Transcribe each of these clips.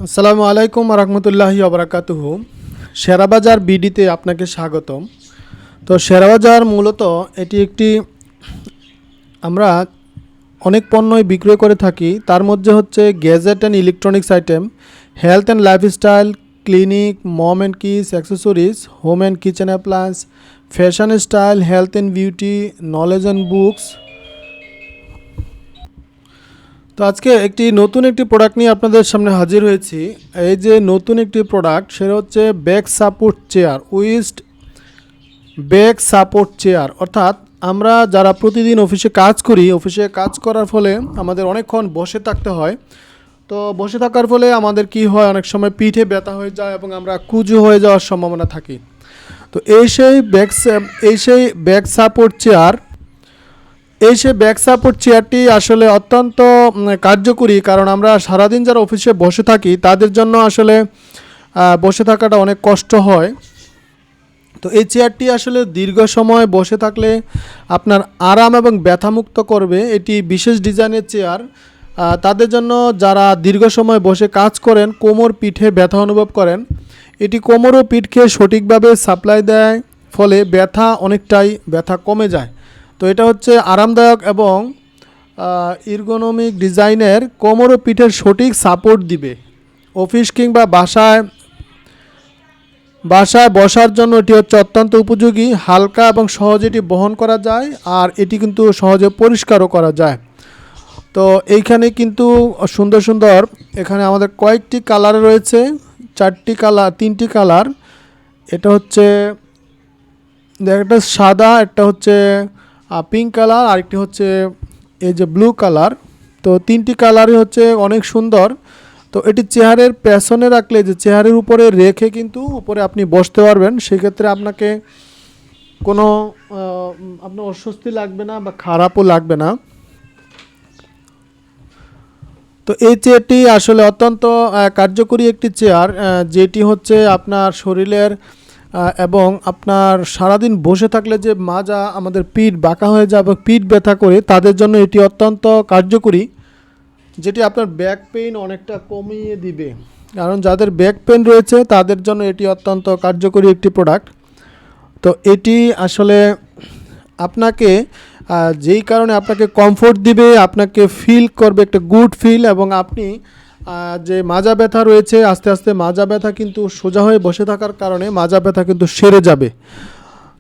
আসসালামু আলাইকুম রহমতুল্লাহি ওবরাকাতুহু। শেয়ারবাজার বিডিতে আপনাকে স্বাগতম। তো শেয়ারবাজার মূলত এটি একটি আমরা অনেক পণ্যই বিক্রয় করে থাকি। তার মধ্যে হচ্ছে gadget and electronics item, health and lifestyle, clinic, mom and kids accessories, home and kitchen appliance, fashion style, health and beauty, knowledge and books. তো আজকে নতুন একটি প্রোডাক্ট নিয়ে আপনাদের সামনে হাজির হয়েছি। এই যে নতুন একটি প্রোডাক্ট, সেটা হচ্ছে back support chair back support chair. অর্থাৎ আমরা যারা প্রতিদিন অফিসে কাজ করি, অফিসে কাজ করার ফলে আমাদের অনেকক্ষণ বসে থাকতে হয়। তো বসে থাকার ফলে আমাদের কি হয়, অনেক সময় পিঠে ব্যথা হয়ে যায় এবং আমরা কুঁজো হয়ে যাওয়ার সম্ভাবনা থাকে। তো এই সেই ব্যাক সাপোর্ট চেয়ারটি আসলে অত্যন্ত কার্যকরী, কারণ আমরা সারাদিন যারা অফিসে বসে থাকি তাদের জন্য আসলে বসে থাকাটা অনেক কষ্ট হয়। তো এই চেয়ারটি আসলে দীর্ঘ সময় বসে থাকলে আপনার আরাম এবং ব্যথামুক্ত করবে। এটি বিশেষ ডিজাইনের চেয়ার তাদের জন্য যারা দীর্ঘ সময় বসে কাজ করেন, কোমর পিঠে ব্যথা অনুভব করেন। এটি কোমর ও পিঠকে সঠিকভাবে সাপ্লাই দেয়, ফলে ব্যথা কমে যায়। তো এটা হচ্ছে আরামদায়ক এবং এরগোনমিক ডিজাইনের, কোমর ও পিঠের সঠিক সাপোর্ট দিবে। অফিস কিংবা বাসায় বসার জন্য এটি হচ্ছে অত্যন্ত উপযোগী, হালকা এবং সহজে এটি বহন করা যায়, আর এটি কিন্তু সহজে পরিষ্কারও করা যায়। তো এইখানে কিন্তু সুন্দর সুন্দর এখানে আমাদের কয়েকটি কালার রয়েছে, তিনটি কালার। এটা হচ্ছে একটা সাদা, একটা হচ্ছে পিঙ্ক কালার, আরেকটি হচ্ছে এই যে ব্লু কালার। তো তিনটি কালারই হচ্ছে অনেক সুন্দর। তো এটি চেয়ারের পেছনে রাখলে, যে চেয়ারের উপরে রেখে কিন্তু উপরে আপনি বসতে পারবেন, সেক্ষেত্রে আপনাকে কোনো আপনার অস্বস্তি লাগবে না বা খারাপও লাগবে না। তো এই চেয়ারটি আসলে অত্যন্ত কার্যকরী একটি চেয়ার, যেটি হচ্ছে আপনার শরীরের এবং আপনার সারাদিন বসে থাকলে যে মাজা, আমাদের পিঠ বাঁকা হয়ে যায় বা পিঠ ব্যথা করে, তাদের জন্য এটি অত্যন্ত কার্যকরী, যেটি আপনার ব্যাক পেইন অনেকটা কমিয়ে দিবে। কারণ যাদের ব্যাক পেইন রয়েছে তাদের জন্য এটি অত্যন্ত কার্যকরী একটি প্রোডাক্ট। তো এটি আসলে আপনাকে যেই কারণে আপনাকে কমফোর্ট দিবে, আপনাকে ফিল করবে একটা গুড ফিল, এবং আপনি যে মাজা ব্যথা রয়েছে, আস্তে আস্তে মাজা ব্যথা কিন্তু সোজা হয়ে বসে থাকার কারণে মাজা ব্যথা কিন্তু সেরে যাবে।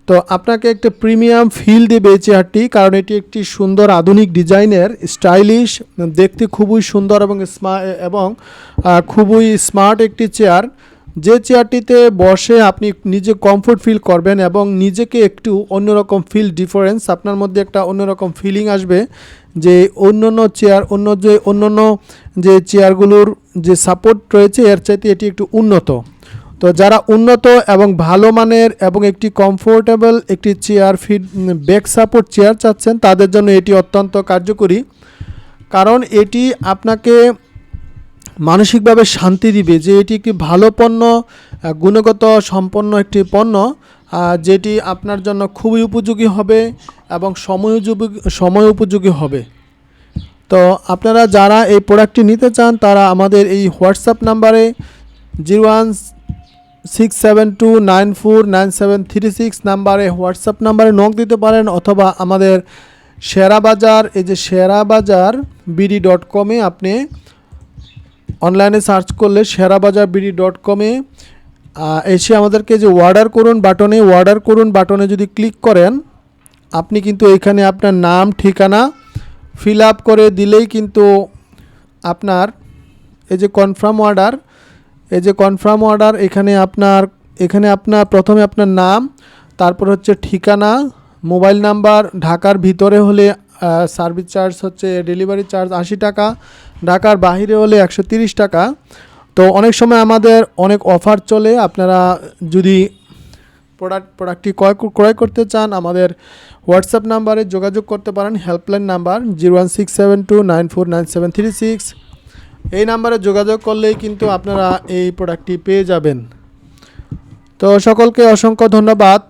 তো আপনাকে একটা প্রিমিয়াম ফিল দেবে এই চেয়ারটি, কারণ এটি একটি সুন্দর আধুনিক ডিজাইনের, স্টাইলিশ, দেখতে খুবই সুন্দর এবং খুবই স্মার্ট একটি চেয়ার। যে চেয়ারটিতে বসে আপনি নিজে কমফোর্ট ফিল করবেন এবং নিজেকে একটু অন্যরকম ফিল, ডিফারেন্স আপনার মধ্যে একটা অন্যরকম ফিলিং আসবে, যে অন্যান্য যে চেয়ারগুলোর যে সাপোর্ট রয়েছে এর চাইতে এটি একটু উন্নত। তো যারা উন্নত এবং ভালো মানের এবং একটি কমফোর্টেবল একটি ব্যাক সাপোর্ট চেয়ার চাচ্ছেন, তাদের জন্য এটি অত্যন্ত কার্যকরী, কারণ এটি আপনাকে মানসিকভাবে শান্তি দিবে, যে এটি একটি ভালো পণ্য, গুণগত সম্পন্ন একটি পণ্য, যেটি আপনার জন্য খুবই উপযোগী হবে এবং সময় উপযোগী হবে। তো আপনারা যারা এই প্রোডাক্টটি নিতে চান, তারা আমাদের এই হোয়াটসঅ্যাপ নাম্বারে 016729497336 নাম্বারে হোয়াটসঅ্যাপ নাম্বারে নক দিতে পারেন, অথবা আমাদের শেয়ারবাজার BD.com-এ আপনি অনলাইনে সার্চ করলে শেয়ারবাজার BD.com-এ এসে আমাদেরকে যে অর্ডার করুন বাটনে যদি ক্লিক করেন, আপনি কিন্তু এখানে আপনার নাম, ঠিকানা ফিল আপ করে দিলেই কিন্তু আপনার এই যে কনফার্ম অর্ডার, এখানে আপনার প্রথমে আপনার নাম, তারপর হচ্ছে ঠিকানা, মোবাইল নাম্বার, ঢাকার ভিতরে হলে সার্ভিস চার্জ হচ্ছে, ডেলিভারি চার্জ 80 টাকা, ঢাকার বাইরে হলে 130 টাকা। তো অনেক সময় আমাদের অনেক অফার চলে, আপনারা যদি প্রোডাক্টটি ক্রয় করতে চান, আমাদের হোয়াটসঅ্যাপ নাম্বারে যোগাযোগ করতে পারেন। হেল্পলাইন নাম্বার 016729497336, এই নাম্বারে যোগাযোগ করলেই কিন্তু আপনারা এই প্রোডাক্টটি পেয়ে যাবেন। তো সকলকে অসংখ্য ধন্যবাদ।